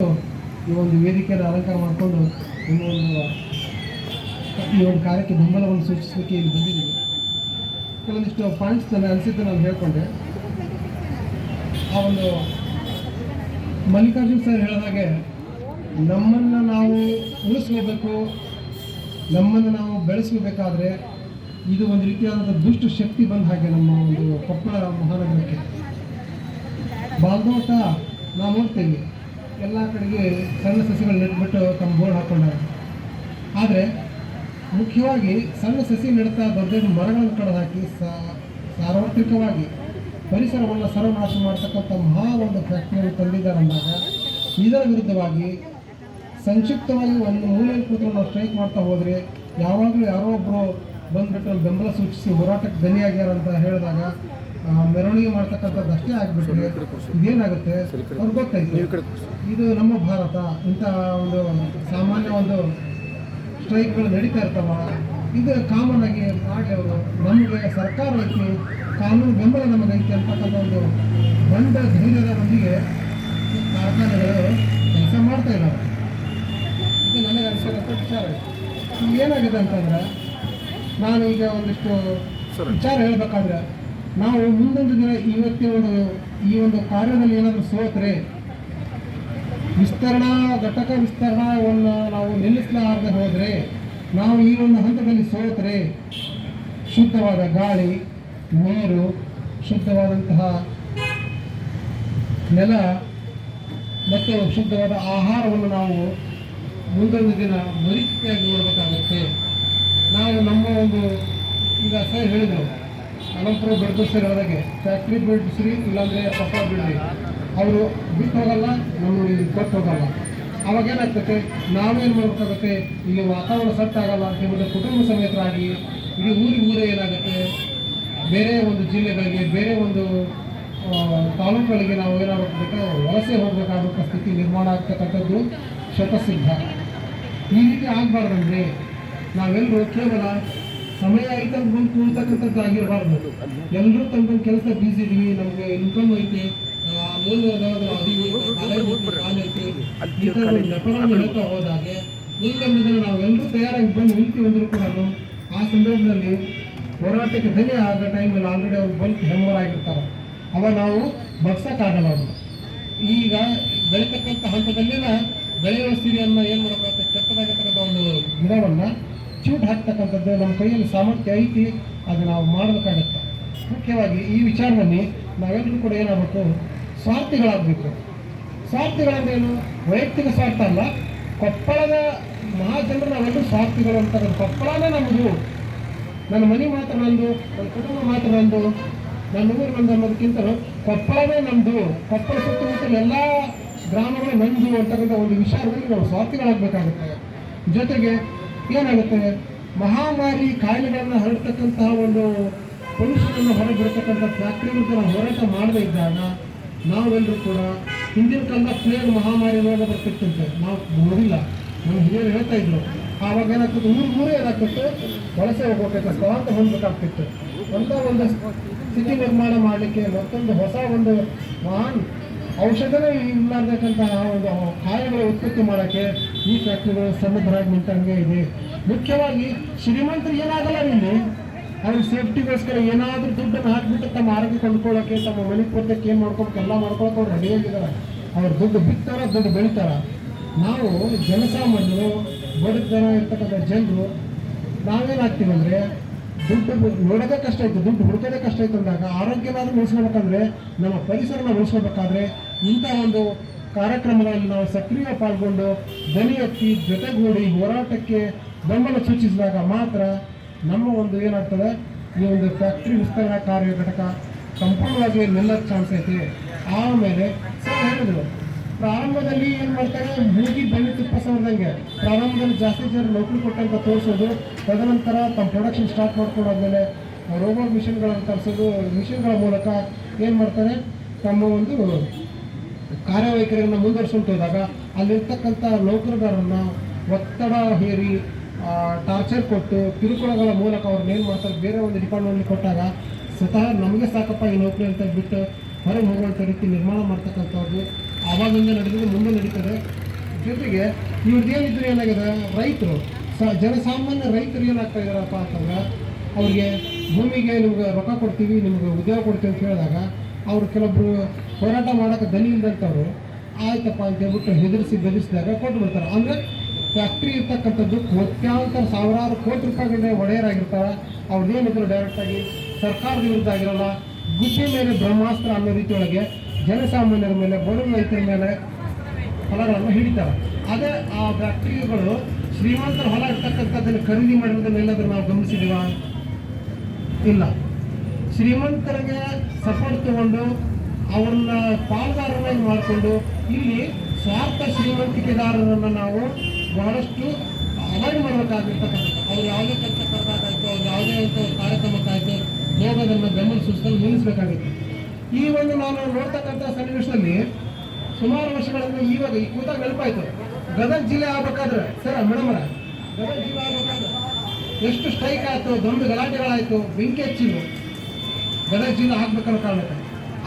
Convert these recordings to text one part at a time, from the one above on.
ಈ ಒಂದು ವೇದಿಕೆಯನ್ನು ಅಲಂಕಾರ ಮಾಡಿಕೊಂಡು ಈ ಒಂದು ಕಾರ್ಯಕ್ಕೆ ಬೆಂಬಲವನ್ನು ಸೂಚಿಸಲಿಕ್ಕೆ ಇಲ್ಲಿ ಬಂದಿದ್ದೀವಿ. ಕೆಲವೊಂದಿಷ್ಟು ಪಾಯಿಂಟ್ಸ್ ನನಗೆ ಅನಿಸಿದ್ದು ನಾನು ಹೇಳಿಕೊಂಡೆ. ಆ ಒಂದು ಮಲ್ಲಿಕಾರ್ಜುನ್ ಸರ್ ಹೇಳಿದಾಗೆ ನಮ್ಮನ್ನು ನಾವು ಉಳಿಸ್ಕೋಬೇಕು, ನಮ್ಮನ್ನು ನಾವು ಬೆಳೆಸ್ಕೋಬೇಕಾದ್ರೆ ಇದು ಒಂದು ರೀತಿಯಾದಂಥ ದುಷ್ಟ ಶಕ್ತಿ ಬಂದ ಹಾಗೆ ನಮ್ಮ ಒಂದು ಕೊಪ್ಪಳ ಮಹಾನಗರಕ್ಕೆ ಬಾಲ್ದೋಟ ನಾವು ನೋಡ್ತೇವೆ. ಎಲ್ಲ ಕಡೆಗೆ ಸಣ್ಣ ಸಸಿಗಳು ನೆಟ್ಬಿಟ್ಟು ತಮ್ಮ ಬೋರ್ಡ್ ಹಾಕ್ಕೊಂಡಾರೆ. ಆದರೆ ಮುಖ್ಯವಾಗಿ ಸಣ್ಣ ಸಸಿ ನೆಡ್ತಾ ದೊಡ್ಡ ದೊಡ್ಡ ಮರಗಳನ್ನು ಕಡಿದು ಹಾಕಿ ಸಾರ್ವತ್ರಿಕವಾಗಿ ಪರಿಸರವನ್ನು ಸರ್ವನಾಶ ಮಾಡ್ತಕ್ಕಂಥ ಮಹಾ ಒಂದು ಫ್ಯಾಕ್ಟ್ರಿಯನ್ನು ತಂದಿದ್ದಾರೆ ಅಂದಾಗ ಇದರ ವಿರುದ್ಧವಾಗಿ ಸಂಕ್ಷಿಪ್ತವಾಗಿ ಒಂದು ಮೂಲೆಯಲ್ಲಿ ಕೂತ್ಕೊಂಡು ನಾವು ಸ್ಟ್ರೈಕ್ ಮಾಡ್ತಾ ಹೋದರೆ ಯಾವಾಗಲೂ ಯಾರೋ ಒಬ್ಬರು ಬಂದುಬಿಟ್ಟು ಬೆಂಬಲ ಸೂಚಿಸಿ ಹೋರಾಟಕ್ಕೆ ದನಿಯಾಗ್ಯಾರ ಅಂತ ಹೇಳಿದಾಗ ಮೆರವಣಿಗೆ ಮಾಡ್ತಕ್ಕಂಥದ್ದು ಅಷ್ಟೇ ಆಗಿಬಿಟ್ರೆ ಇದೇನಾಗುತ್ತೆ ಅವ್ರಿಗೆ ಗೊತ್ತಾಯ್ತು. ಇದು ನಮ್ಮ ಭಾರತ, ಇಂಥ ಒಂದು ಸಾಮಾನ್ಯ ಒಂದು ಸ್ಟ್ರೈಕ್ಗಳು ನಡೀತಾ ಇರ್ತಾವ, ಇದು ಕಾಮನ್ ಆಗಿ ಮಾಡಿ ಅವರು ನಮಗೆ ಸರ್ಕಾರ ಐತಿ, ಕಾನೂನು ಬೆಂಬಲ ನಮಗೈತಿ ಅಂತಕ್ಕಂಥ ಒಂದು ಬಂಡ ಧೈರ್ಯದೊಂದಿಗೆ ಕಾರ್ಖಾನೆಗಳು ಕೆಲಸ ಮಾಡ್ತಾ ಇದ್ದಾವೆ. ಇದು ನನಗೆ ಅನಿಸಿದಂಥ ವಿಚಾರ. ಏನಾಗಿದೆ ಅಂತಂದರೆ ನಾನು ಈಗ ಒಂದಿಷ್ಟು ವಿಚಾರ ಹೇಳಬೇಕಾದ್ರೆ ನಾವು ಮುಂದೊಂದು ದಿನ ಈ ಒಂದು ಕಾರ್ಯದಲ್ಲಿ ಏನಾದರೂ ಸೋತ್ರೆ ಘಟಕ ವಿಸ್ತರಣವನ್ನು ನಾವು ನಿಲ್ಲಿಸಲಾರದೆ ಹೋದರೆ, ನಾವು ಈ ಒಂದು ಹಂತದಲ್ಲಿ ಸೋತ್ರೆ ಶುದ್ಧವಾದ ಗಾಳಿ, ನೀರು, ಶುದ್ಧವಾದಂತಹ ನೆಲ ಮತ್ತು ಶುದ್ಧವಾದ ಆಹಾರವನ್ನು ನಾವು ಮುಂದೊಂದು ದಿನ ಬರಿಕೆಯಾಗಿ ನೋಡಬೇಕಾಗುತ್ತೆ. ನಾವು ನಮ್ಮ ಒಂದು ಈಗ ಸರ್ ಹೇಳಿದರು, ಅನಂತರ ಬೆಳೆದೋಸ್ಕರ ಹೇಳಿದಾಗೆ ಫ್ಯಾಕ್ಟ್ರಿ ಬಿಡಿಸ್ರಿ, ಇಲ್ಲಾಂದರೆ ಪಪ್ಪ ಬಿಡ್ರಿ, ಅವರು ಬಿಟ್ಟು ಹೋಗಲ್ಲ, ನಮ್ಮನ್ನು ಇಲ್ಲಿ ಕೊಟ್ಟು ಹೋಗಲ್ಲ. ಅವಾಗೇನಾಗ್ತದೆ, ನಾವೇನು ಮಾಡಬೇಕಾಗುತ್ತೆ, ಇಲ್ಲಿ ವಾತಾವರಣ ಸೆಟ್ ಆಗಲ್ಲ ಅಂತ ಹೇಳ್ಬಿಟ್ಟು ಕುಟುಂಬ ಸಮೇತರಾಗಿ ಇಡೀ ಊರೇ ಏನಾಗುತ್ತೆ, ಬೇರೆ ಒಂದು ಜಿಲ್ಲೆಗಳಿಗೆ, ಬೇರೆ ಒಂದು ತಾಲೂಕುಗಳಿಗೆ ನಾವು ಏನಾಗಬೇಕು, ವಲಸೆ ಹೋಗಬೇಕಾದಂಥ ಸ್ಥಿತಿ ನಿರ್ಮಾಣ ಆಗ್ತಕ್ಕಂಥದ್ದು ಶತಸಿದ್ಧ. ಈ ರೀತಿ ಆಗಬಾರ್ದಂದ್ರೆ ನಾವೆಲ್ಲರೂ ಕೇವಲ ಸಮಯ ಆಯ್ತು ಬಂದು ಕೂರ್ತಕ್ಕಂಥದ್ದು ಆಗಿರಬಾರ್ದು. ಎಲ್ಲರೂ ತಮ್ಮ ಕೆಲಸ ಬೀಸಿ ಇದೀವಿ, ನಮಗೆ ಇನ್ಕಮ್ ಐತಿ, ನೆಪಗಳನ್ನು ಹೇಳ್ತಾ ಹೋದಾಗೆ ಮುಂದೆ ನಾವೆಲ್ಲರೂ ತಯಾರಾಗಿ ಬಂದು ನಿಲ್ತೀವಿ ಅಂದರೂ ಕೂಡ ಆ ಸಂದರ್ಭದಲ್ಲಿ ಹೋರಾಟಕ್ಕೆ ಧನಿ ಆದ ಟೈಮಲ್ಲಿ ಆಲ್ರೆಡಿ ಅವ್ರು ಬಂದು ಹೆಮ್ಮರಾಗಿರ್ತಾರೆ. ಅವಾಗ ನಾವು ಬಗ್ಸಕ್ಕಾಗಲ್ಲ. ಅವರು ಈಗ ಬೆಳೀತಕ್ಕಂಥ ಹಂತದಲ್ಲಿನ ಬೆಳೆಯುವ ಸಿರಿಯನ್ನು ಏನು ಮಾಡಬೇಕಾಗುತ್ತೆ, ಕೆಟ್ಟದಾಗಿರ್ತಕ್ಕಂಥ ಒಂದು ಗಿಡವನ್ನು ಚೂಟ್ ಹಾಕ್ತಕ್ಕಂಥದ್ದು ನಮ್ಮ ಕೈಯಲ್ಲಿ ಸಾಮರ್ಥ್ಯ ಐತಿ, ಅದು ನಾವು ಮಾಡಬೇಕಾಗತ್ತೆ. ಮುಖ್ಯವಾಗಿ ಈ ವಿಚಾರದಲ್ಲಿ ನಾವೆಲ್ಲರೂ ಕೂಡ ಏನಾಗಬೇಕು, ಸ್ವಾರ್ಥಿಗಳಾಗಬೇಕು. ಸ್ವಾರ್ಥಿಗಳಂದ್ರೇನು, ವೈಯಕ್ತಿಕ ಸ್ವಾರ್ಥ ಅಲ್ಲ, ಕೊಪ್ಪಳದ ಮಹಾಜನರು ನಾವೆಲ್ಲರೂ ಸ್ವಾರ್ಥಿಗಳು ಅಂತಕ್ಕಂಥ. ಕೊಪ್ಪಳನೇ ನಮ್ಮದು, ನನ್ನ ಮನೆ ಮಾತ್ರ ನಂದು, ನನ್ನ ಕುಟುಂಬ ಮಾತ್ರ ನಂದು, ನನ್ನ ಊರು ನಂದು ಅನ್ನೋದಕ್ಕಿಂತ ಕೊಪ್ಪಳನೇ ನಮ್ಮದು, ಕೊಪ್ಪಳ ಸುತ್ತಮುತ್ತಲ ಎಲ್ಲ ಗ್ರಾಮಗಳು ನಂದು ಅಂತಕ್ಕಂಥ ಒಂದು ವಿಚಾರದಲ್ಲಿ ನಾವು ಸ್ವಾರ್ಥಿಗಳಾಗಬೇಕಾಗುತ್ತೆ. ಜೊತೆಗೆ ಏನಾಗುತ್ತೆ, ಮಹಾಮಾರಿ ಕಾಯಿಲೆಗಳನ್ನು ಹರಡ್ತಕ್ಕಂತಹ ಒಂದು ಪೊಲ್ಯೂಷನನ್ನು ಹೊರಬಿಡ್ತಕ್ಕಂಥ ಫ್ಯಾಕ್ಟ್ರಿಗಳಿಗೆ ನಾವು ಹೋರಾಟ ಮಾಡದೇ ಇದ್ದಾಗ ನಾವೆಲ್ಲರೂ ಕೂಡ ಹಿಂದಿನ ಕಾಲದ ಪ್ಲೇಗ್ ಮಹಾಮಾರಿ ರೋಗ ಬರ್ತಿತ್ತಂತೆ, ನಾವು ನೋಡಿಲ್ಲ, ನಮ್ಮ ಹಿರಿಯರು ಹೇಳ್ತಾ ಇದ್ರು. ಆವಾಗ ಏನಾಗ್ತಿತ್ತು, ಊರೇ ಏನಾಗ್ತಿತ್ತು, ವಲಸೆ ಹೋಗ್ಬೇಕಾಗ್ತದೆ, ಸ್ಥಳಾಂತರ ಹೊಂದಬೇಕಾಗ್ತಿತ್ತು. ಅಂತ ಒಂದು ಸ್ಥಿತಿ ನಿರ್ಮಾಣ ಮಾಡಲಿಕ್ಕೆ ಮತ್ತೊಂದು ಹೊಸ ಒಂದು ಮಹಾನ್ ಔಷಧನೇ ಇಲ್ಲಾರ್ಬೇಕಂತಹ ಒಂದು ಕಾಯಿಲೆಗಳ ಉತ್ಪತ್ತಿ ಮಾಡೋಕ್ಕೆ ಈ ಫ್ಯಾಕ್ಟ್ರಿಗಳು ಸನ್ನದ್ಧರಾಗಿ ನಿಂತಂಗೆ ಇದೆ. ಮುಖ್ಯವಾಗಿ ಶ್ರೀಮಂತರು ಏನಾಗಲ್ಲ, ಇಲ್ಲಿ ಅವ್ರ ಸೇಫ್ಟಿಗೋಸ್ಕರ ಏನಾದರೂ ದುಡ್ಡನ್ನು ಹಾಕಿಬಿಟ್ಟು ತಮ್ಮ ಆರೋಗ್ಯ ಕೊಂಡ್ಕೊಳ್ಳೋಕ್ಕೆ, ತಮ್ಮ ಮನೆ ಕೊಡ್ತಕ್ಕೆ ಏನು ಮಾಡ್ಕೊಬೇಕು ಎಲ್ಲ ಮಾಡ್ಕೊಳಕ್ಕೆ ಅವ್ರು ರೆಡಿಯಾಗಿದ್ದಾರೆ. ಅವ್ರು ದುಡ್ಡು ಬಿಡ್ತಾರ, ದುಡ್ಡು ಬೆಳಿತಾರ. ನಾವು ಜನಸಾಮಾನ್ಯರು, ಬದುಕನ ಇರ್ತಕ್ಕಂಥ ಜನರು ನಾವೇನಾಗ್ತೀವಿ ಅಂದರೆ, ದುಡ್ಡು ನೋಡೋದೇ ಕಷ್ಟ ಆಯಿತು, ದುಡ್ಡು ಹುಡುಕೋದೇ ಕಷ್ಟ ಆಯಿತು ಅಂದಾಗ ಆರೋಗ್ಯನಾದ್ರೂ ಉಳಿಸ್ಕೋಬೇಕಂದ್ರೆ, ನಮ್ಮ ಪರಿಸರನ ಉಳಿಸ್ಕೋಬೇಕಾದ್ರೆ ಇಂಥ ಒಂದು ಕಾರ್ಯಕ್ರಮಗಳಲ್ಲಿ ನಾವು ಸಕ್ರಿಯ ಪಾಲ್ಗೊಂಡು ಧ್ವನಿ ಎತ್ತಿ ಜೊತೆಗೂಡಿ ಹೋರಾಟಕ್ಕೆ ಬೆಂಬಲ ಸೂಚಿಸಿದಾಗ ಮಾತ್ರ ನಮ್ಮ ಒಂದು ಏನಾಗ್ತದೆ, ಈ ಒಂದು ಫ್ಯಾಕ್ಟ್ರಿ ವಿಸ್ತರಣಾ ಕಾರ್ಯ ಘಟಕ ಸಂಪೂರ್ಣವಾಗಿ ನಿಲ್ಲಕ್ಕೆ ಚಾನ್ಸ್ ಐತಿ. ಆಮೇಲೆ ಸರ್ ಹೇಳಿದ್ರು, ಪ್ರಾರಂಭದಲ್ಲಿ ಏನು ಮಾಡ್ತಾರೆ, ಮೂಗಿ ಬೆಣ್ಣೆ ತುಪ್ಪ ಸವರ್ದಂಗೆ ಪ್ರಾರಂಭದಲ್ಲಿ ಜಾಸ್ತಿ ಜನ ನೌಕರಿ ಕೊಟ್ಟಂತ ತೋರಿಸೋದು, ತದನಂತರ ತಮ್ಮ ಪ್ರೊಡಕ್ಷನ್ ಸ್ಟಾರ್ಟ್ ಮಾಡ್ಕೊಂಡಾದ್ಮೇಲೆ ರೋಬೋಟ್ ಮಿಷನ್ಗಳನ್ನು ತರಿಸೋದು, ಮಿಷನ್ಗಳ ಮೂಲಕ ಏನು ಮಾಡ್ತಾರೆ, ತಮ್ಮ ಒಂದು ಕಾರ್ಯವೈಖರಿಯನ್ನು ಮುಂದುವರ್ಸ್ಕೊಂಡು ಹೋದಾಗ ಅಲ್ಲಿರ್ತಕ್ಕಂಥ ನೌಕರದಾರರನ್ನು ಒತ್ತಡ ಹೇರಿ ಟಾರ್ಚರ್ ಕೊಟ್ಟು ಕಿರುಕುಳಗಳ ಮೂಲಕ ಅವ್ರನ್ನ ಏನು ಮಾಡ್ತಾರೆ, ಬೇರೆ ಒಂದು ಡಿಪಾರ್ಟ್ಮೆಂಟ್ಗೆ ಕೊಟ್ಟಾಗ ಸ್ವತಃ ನಮಗೆ ಸಾಕಪ್ಪ ಈ ನೌಕರಿ ಅಂತ ಬಿಟ್ಟು ಹೊರಗೆ ಹೋಗುವಂಥ ರೀತಿ ನಿರ್ಮಾಣ ಮಾಡ್ತಕ್ಕಂಥದ್ದು. ಆವಾಗಿಂದ ನಡೆದಿದೆ, ಮುಂದೆ ನಡೀತದೆ. ಜೊತೆಗೆ ಇವ್ರದ್ದೇನಿದ್ರು ಏನಾಗಿದೆ, ರೈತರು ಜನಸಾಮಾನ್ಯ ರೈತರು ಏನಾಗ್ತಾ ಇದ್ದಾರಪ್ಪ ಅಂತಂದ್ರೆ, ಅವ್ರಿಗೆ ಭೂಮಿಗೆ ನಿಮ್ಗೆ ರೊಕ್ಕ ಕೊಡ್ತೀವಿ, ನಿಮ್ಗೆ ಉದ್ಯೋಗ ಕೊಡ್ತೀವಿ ಅಂತ ಹೇಳಿದಾಗ ಅವರು ಕೆಲವೊಬ್ಬರು ಹೋರಾಟ ಮಾಡೋಕ್ಕೆ ದನಿ ಇಲ್ದಂಥವ್ರು ಆಯ್ತಪ್ಪ ಅಂತ ಹೇಳ್ಬಿಟ್ಟು ಬೆದರಿಸಿದಾಗ ಕೊಟ್ಟು ಬಿಡ್ತಾರೆ. ಅಂದರೆ ಫ್ಯಾಕ್ಟ್ರಿ ಇರ್ತಕ್ಕಂಥದ್ದು ಕೋಟ್ಯಾಂತರ ಸಾವಿರಾರು ಕೋಟಿ ರೂಪಾಯಿಗಳ ಒಡೆಯರಾಗಿರ್ತಾರೆ. ಅವ್ರದ್ದೇನಿದ್ರು ಡೈರೆಕ್ಟಾಗಿ ಸರ್ಕಾರದ ವಿರುದ್ಧ ಆಗಿರಲ್ಲ, ಗುಡ್ಡೆ ಮೇಲೆ ಬ್ರಹ್ಮಾಸ್ತ್ರ ಅನ್ನೋ ರೀತಿಯೊಳಗೆ ಜನಸಾಮಾನ್ಯರ ಮೇಲೆ, ಬಡ ರೈತರ ಮೇಲೆ ಹೊಲಗಳನ್ನು ಹಿಡಿತಾರೆ. ಅದೇ ಆ ಫ್ಯಾಕ್ಟ್ರಿಗಳು ಶ್ರೀಮಂತರ ಹೊಲ ಇರ್ತಕ್ಕಂಥದ್ದನ್ನು ಖರೀದಿ ಮಾಡಿರೋದನ್ನೆಲ್ಲಾದ್ರೂ ನಾವು ಗಮನಿಸಿದೀವ? ಇಲ್ಲ. ಶ್ರೀಮಂತರಿಗೆ ಸಪೋರ್ಟ್ ತಗೊಂಡು ಅವ್ರನ್ನ ಪಾಲ್ಗಾರರಾಗಿ ಮಾಡಿಕೊಂಡು ಇಲ್ಲಿ ಸ್ವಾರ್ಥ ಶ್ರೀಮಂತಿಕೆದಾರರನ್ನು ನಾವು ಬಹಳಷ್ಟು ಅವಾಯ್ಡ್ ಮಾಡಬೇಕಾಗಿರ್ತಕ್ಕಂಥದ್ದು. ಅವ್ರು ಯಾವುದೇ ಕೆಲಸ ಕರೆದಾಗಾಯಿತು, ಅವ್ರು ಯಾವುದೇ ಒಂದು ಕಾರ್ಯಕ್ರಮಕ್ಕಾಯಿತು ಹೋಗೋದನ್ನು ಬೆಂಬಲ ಸೂಚಿಸಲು ನಿಲ್ಲಿಸಬೇಕಾಗಿತ್ತು. ಈ ಒಂದು ನಾನು ನೋಡ್ತಕ್ಕಂಥ ಸನ್ನಿವೇಶದಲ್ಲಿ ಸುಮಾರು ವರ್ಷಗಳಿಂದ ಇವಾಗ ಈ ಕೂತಾಗ ನೆನಪಾಯಿತು, ಗದಗ ಜಿಲ್ಲೆ ಆಗ್ಬೇಕಾದ್ರೆ ಮೇಡಮರ ಗದಗ ಜಿಲ್ಲೆ ಆಗ್ಬೇಕಾದ್ರೆ ಎಷ್ಟು ಸ್ಟ್ರೈಕ್ ಆಯಿತು, ದೊಡ್ಡ ಗಲಾಟೆಗಳಾಯಿತು, ಬೆಂಕಿ ಹಚ್ಚಿದ್ರು ಗದಗ ಜಿಲ್ಲೆ ಆಗ್ಬೇಕನ್ನೋ ಕಾರಣಕ್ಕೆ.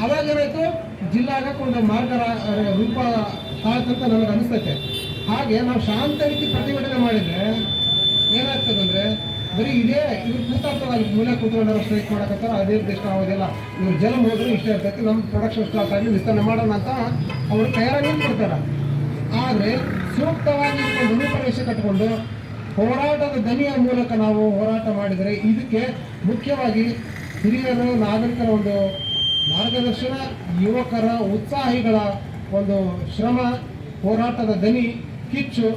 ಅವಾಗ ಏನಾಯಿತು, ಜಿಲ್ಲೆ ಆಗಕ್ಕೆ ಒಂದು ಮಾರ್ಗ ರೂಪ ತಾಳ್ತಂತ ನನಗೆ ಅನಿಸ್ತೈತೆ. ಹಾಗೆ ನಾವು ಶಾಂತ ರೀತಿ ಪ್ರತಿಭಟನೆ ಮಾಡಿದರೆ ಏನಾಗ್ತದಂದರೆ ಬರೀ ಇದೇ ಇವ್ರು ಕೂತಾಡ್ತಾರೆ, ಅಲ್ಲಿ ಮೂಲೆ ಕೂತ್ಕೊಂಡಾರ ಸ್ಟ್ರೈಕ್ ಮಾಡಕತ್ತಾರ, ಅದೇ ಇಷ್ಟ ಆಗೋದಿಲ್ಲ, ಇವ್ರು ಜನ ಹೋದ್ರೆ ಇಷ್ಟ ಇರ್ತೈತಿ, ನಮ್ಮ ಪ್ರೊಡಕ್ಷನ್ ಸ್ಟಾರ್ಟ್ ಆಗಿ ವಿಸ್ತರಣೆ ಮಾಡೋಣ ಅಂತ ಅವರು ತಯಾರಾಗಿ ನಿಂತ್ಕೊಡ್ತಾರೆ. ಆದರೆ ಸೂಕ್ತವಾಗಿ ರೂಪರೇಷ ಕಟ್ಟಿಕೊಂಡು ಹೋರಾಟದ ದನಿಯ ಮೂಲಕ ನಾವು ಹೋರಾಟ ಮಾಡಿದರೆ ಇದಕ್ಕೆ ಮುಖ್ಯವಾಗಿ ಹಿರಿಯರು, ನಾಗರಿಕರ ಒಂದು ಮಾರ್ಗದರ್ಶನ, ಯುವಕರ ಉತ್ಸಾಹಿಗಳ ಒಂದು ಶ್ರಮ, ಹೋರಾಟದ ದನಿ, ಕಿಚ್ಚು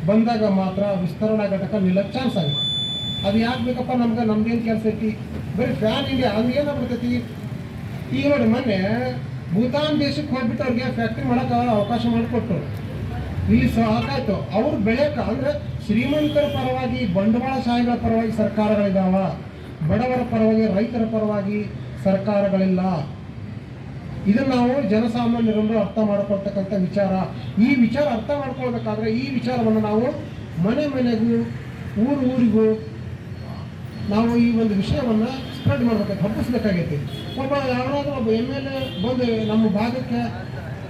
ಬಂದಾಗ ಮಾತ್ರ ವಿಸ್ತರಣಾ ಘಟಕ ನಿಲ್ಲಕ್ಕೆ ಚಾನ್ಸ್ ಆಗಿದೆ. ಅದು ಯಾಕೆ ಬೇಕಪ್ಪ, ನಮ್ಗೇನು ಕೆಲಸ ಐತಿ, ಬರೀ ಫ್ಯಾನ್ ಇಂಡಿಯಾ ಹಂಗೇನಾಗ್ಬಿಡ್ತೈತಿ. ಈಗ ನೋಡಿ, ಮೊನ್ನೆ ಭೂತಾನ್ ದೇಶಕ್ಕೆ ಹೋಗ್ಬಿಟ್ಟು ಅವ್ರಿಗೆ ಫ್ಯಾಕ್ಟ್ರಿ ಮಾಡೋಕೆ ಅವಕಾಶ ಮಾಡಿಕೊಟ್ರು, ಇಲ್ಲಿ ಸಾಕಾಯ್ತು. ಅವ್ರು ಬೆಳೆಯಕ್ಕೆ ಅಂದರೆ ಶ್ರೀಮಂತರ ಪರವಾಗಿ, ಬಂಡವಾಳಶಾಹಿಗಳ ಪರವಾಗಿ ಸರ್ಕಾರಗಳಿದ್ದಾವ, ಬಡವರ ಪರವಾಗಿ, ರೈತರ ಪರವಾಗಿ ಸರ್ಕಾರಗಳಿಲ್ಲ. ಇದನ್ನು ನಾವು ಜನಸಾಮಾನ್ಯರನ್ನು ಅರ್ಥ ಮಾಡ್ಕೊಳ್ತಕ್ಕಂಥ ವಿಚಾರ. ಈ ವಿಚಾರ ಅರ್ಥ ಮಾಡ್ಕೊಳ್ಬೇಕಾದ್ರೆ ಈ ವಿಚಾರವನ್ನು ನಾವು ಮನೆ ಮನೆಗೂ, ಊರಿಗೂ ನಾವು ಈ ಒಂದು ವಿಷಯವನ್ನು ಸ್ಪ್ರೆಡ್ ಮಾಡಬೇಕಾಗಿ, ಹಬ್ಬಿಸ್ಬೇಕಾಗೈತಿ. ಯಾರಾದರೂ ಒಬ್ಬ MLA ಬಂದು ನಮ್ಮ ಭಾಗಕ್ಕೆ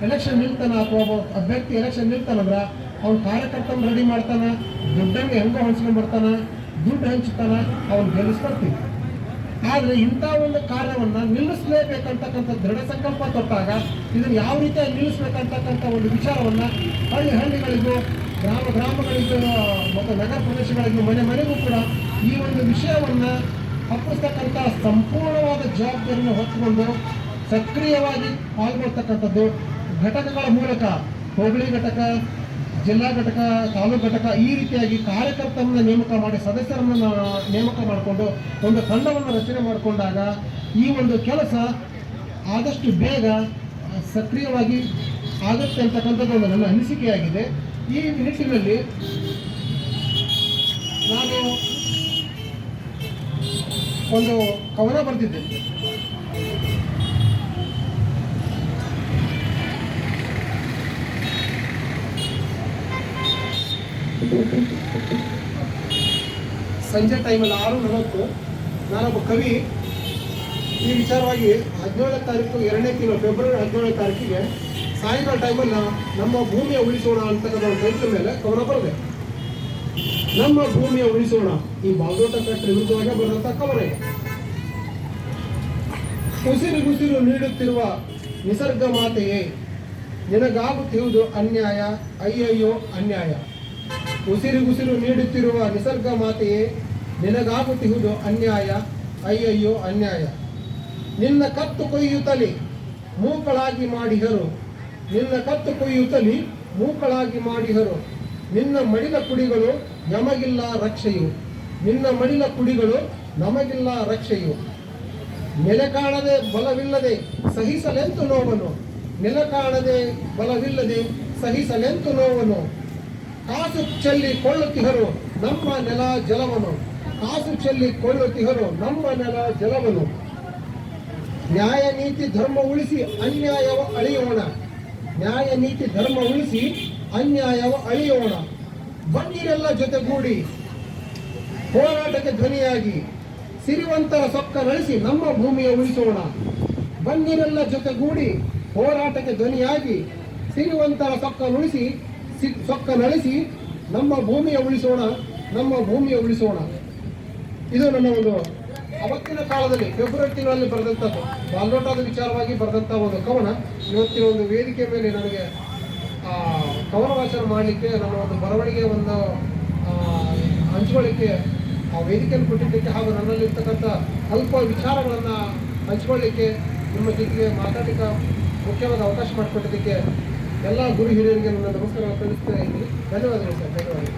ಎಲೆಕ್ಷನ್ ನಿಲ್ತಾನೆ ಅಥವಾ ಒಬ್ಬ ಅಭ್ಯರ್ಥಿ ಎಲೆಕ್ಷನ್ ನಿಲ್ತಾನಂದ್ರೆ ಅವ್ನ ಕಾರ್ಯಕರ್ತನ ರೆಡಿ ಮಾಡ್ತಾನೆ, ದುಡ್ಡಂಗೆ ಹೆಂಗೋ ಹಂಚ್ಕೊಂಡು ಬರ್ತಾನೆ, ದುಡ್ಡು ಹಂಚ್ತಾನೆ, ಅವ್ನು ಗೆಲ್ಲಿಸ್ಕೊಡ್ತೀವಿ. ಆದರೆ ಇಂಥ ಒಂದು ಕಾರ್ಯವನ್ನು ನಿಲ್ಲಿಸಲೇಬೇಕಂತಕ್ಕಂಥ ದೃಢ ಸಂಕಲ್ಪ ತೊಟ್ಟಾಗ ಇದನ್ನು ಯಾವ ರೀತಿಯಾಗಿ ನಿಲ್ಲಿಸ್ಬೇಕಂತಕ್ಕಂಥ ಒಂದು ವಿಚಾರವನ್ನು ಹಳ್ಳಿಗಳಿಗೂ, ಗ್ರಾಮಗಳಿಗೂ ಮತ್ತು ನಗರ ಪ್ರದೇಶಗಳಿಗೂ, ಮನೆಗೂ ಕೂಡ ಈ ಒಂದು ವಿಷಯವನ್ನು ಹಬ್ಬಿಸ್ತಕ್ಕಂಥ ಸಂಪೂರ್ಣವಾದ ಜವಾಬ್ದಾರಿಯನ್ನು ಹೊತ್ತುಕೊಂಡು ಸಕ್ರಿಯವಾಗಿ ಪಾಲ್ಗೊಳ್ತಕ್ಕಂಥದ್ದು ಘಟಕಗಳ ಮೂಲಕ, ಹೋಬಳಿ ಘಟಕ, ಜಿಲ್ಲಾ ಘಟಕ, ತಾಲೂಕು ಘಟಕ, ಈ ರೀತಿಯಾಗಿ ಕಾರ್ಯಕರ್ತರನ್ನು ನೇಮಕ ಮಾಡಿ, ಸದಸ್ಯರನ್ನು ನೇಮಕ ಮಾಡಿಕೊಂಡು ಒಂದು ತಂಡವನ್ನು ರಚನೆ ಮಾಡಿಕೊಂಡಾಗ ಈ ಒಂದು ಕೆಲಸ ಆದಷ್ಟು ಬೇಗ ಸಕ್ರಿಯವಾಗಿ ಆಗುತ್ತೆ ಅಂತಕ್ಕಂಥದ್ದು ಒಂದು ನನ್ನ ಅನಿಸಿಕೆಯಾಗಿದೆ. ಈ ನಿಟ್ಟಿನಲ್ಲಿ ನಾನು ಒಂದು ಕವನ ಬರೆದಿದ್ದೆ. ಸಂಜೆ ಟೈಮಲ್ಲಿ 6:40 ನಾನೊಬ್ಬ ಕವಿ ಈ ವಿಚಾರವಾಗಿ 17ನೇ ತಾರೀಕು 2ನೇ ತಿಂಗಳು ಫೆಬ್ರವರಿ 17ನೇ ತಾರೀಕಿಗೆ ಸಾಯಂಕಾಲ ಟೈಮಲ್ಲಿ ನಮ್ಮ ಭೂಮಿಯ ಉಳಿಸೋಣ ಅಂತಕ್ಕಂಥ ಒಂದು ಟೈಟಲ್ ಮೇಲೆ ಕವನ ಬರೆದೆ. ನಮ್ಮ ಭೂಮಿಯ ಉಳಿಸೋಣ, ಈ ಬಾಗಲಕೋಟೆ ಫ್ಯಾಕ್ಟರಿ ವಿರುದ್ಧವಾಗಿ ಬರೆದಂಥ ಕವನ. ಉಸಿರು ನೀಡುತ್ತಿರುವ ನಿಸರ್ಗ ಮಾತೆಯೇ, ನಿನಗಾಗುತ್ತಿರುವುದು ಅನ್ಯಾಯ, ಅಯ್ಯಯ್ಯೋ ಅನ್ಯಾಯ. ಉಸಿರು ನೀಡುತ್ತಿರುವ ನಿಸರ್ಗ ಮಾತೆಯೇ, ನಿನಗಾಗುತ್ತಿರುವುದು ಅನ್ಯಾಯ, ಅಯ್ಯಯ್ಯೋ ಅನ್ಯಾಯ. ನಿನ್ನ ಕತ್ತು ಕೊಯ್ಯುತ್ತಲಿ ಮೂಕಳಾಗಿ ಮಾಡಿಹರು, ನಿನ್ನ ಕತ್ತು ಕೊಯ್ಯುತ್ತಲಿ ಮೂಕಳಾಗಿ ಮಾಡಿಹರು. ನಿನ್ನ ಮಡಿಲ ಕುಡಿಗಳು ನಮಗಿಲ್ಲ ರಕ್ಷೆಯು, ನಿನ್ನ ಮಡಿಲ ಕುಡಿಗಳು ನಮಗಿಲ್ಲ ರಕ್ಷೆಯು. ನೆಲೆ ಕಾಣದೆ ಬಲವಿಲ್ಲದೆ ಸಹಿಸಲೆಂತು ನೋವನು, ನೆಲೆ ಕಾಣದೆ ಬಲವಿಲ್ಲದೆ ಸಹಿಸಲೆಂತು ನೋವನು. ಕಾಸು ಚೆಲ್ಲಿ ಕೊಳ್ಳುತ್ತಿಹರು ನಮ್ಮ ನೆಲ ಜಲವನು, ಕಾಸು ಚೆಲ್ಲಿ ಕೊಳ್ಳುತ್ತಿಹರು ನಮ್ಮ ನೆಲ ಜಲವನು. ನ್ಯಾಯ ನೀತಿ ಧರ್ಮ ಉಳಿಸಿ ಅನ್ಯಾಯವ ಅಳಿಯೋಣ, ನ್ಯಾಯ ನೀತಿ ಧರ್ಮ ಉಳಿಸಿ ಅನ್ಯಾಯವ ಅಳಿಯೋಣ. ಬನ್ನಿರೆಲ್ಲ ಜೊತೆಗೂಡಿ ಹೋರಾಟಕ್ಕೆ ಧ್ವನಿಯಾಗಿ, ಸಿರಿವಂತರ ಸೊಕ್ಕ ನಡೆಸಿ ನಮ್ಮ ಭೂಮಿಯ ಉಳಿಸೋಣ. ಬನ್ನಿರೆಲ್ಲ ಜೊತೆಗೂಡಿ ಹೋರಾಟಕ್ಕೆ ಧ್ವನಿಯಾಗಿ, ಸಿರಿವಂತರ ಸೊಕ್ಕ ನಳಿಸಿ ನಮ್ಮ ಭೂಮಿಯ ಉಳಿಸೋಣ, ನಮ್ಮ ಭೂಮಿಯ ಉಳಿಸೋಣ. ಇದು ನನ್ನ ಒಂದು ಅವತ್ತಿನ ಕಾಲದಲ್ಲಿ ಫೆಬ್ರವರಿ ತಿಂಗಳಲ್ಲಿ ಬರೆದಂಥದ್ದು ಬಾಲ್ನೋಟದ ವಿಚಾರವಾಗಿ ಬರೆದಂಥ ಒಂದು ಕವನ. ಇವತ್ತಿನ ಒಂದು ವೇದಿಕೆ ಮೇಲೆ ನನಗೆ ಕವನ ವಾಚನ ಮಾಡಲಿಕ್ಕೆ, ನನ್ನ ಒಂದು ಬರವಣಿಗೆ ಒಂದು ಹಂಚಿಕೊಳ್ಳಿಕ್ಕೆ ಆ ವೇದಿಕೆಯನ್ನು ಕೊಟ್ಟಿದ್ದಕ್ಕೆ, ಹಾಗೂ ನನ್ನಲ್ಲಿರ್ತಕ್ಕಂಥ ಅಲ್ಪ ವಿಚಾರಗಳನ್ನು ಹಂಚಿಕೊಳ್ಳಿಕ್ಕೆ, ನಿಮ್ಮ ಜೊತೆಗೆ ಮಾತಾಡಲಿಕ್ಕೆ ಮುಖ್ಯವಾದ ಅವಕಾಶ ಮಾಡಿಕೊಟ್ಟಿದ್ದಕ್ಕೆ ಎಲ್ಲ ಗುರು ಹಿರಿಯರಿಗೆ ನನ್ನ ನಮಸ್ಕಾರ ತಿಳಿಸ್ತಾ ಇದ್ದೀನಿ. ಧನ್ಯವಾದಗಳು ಸರ್, ಧನ್ಯವಾದಗಳು.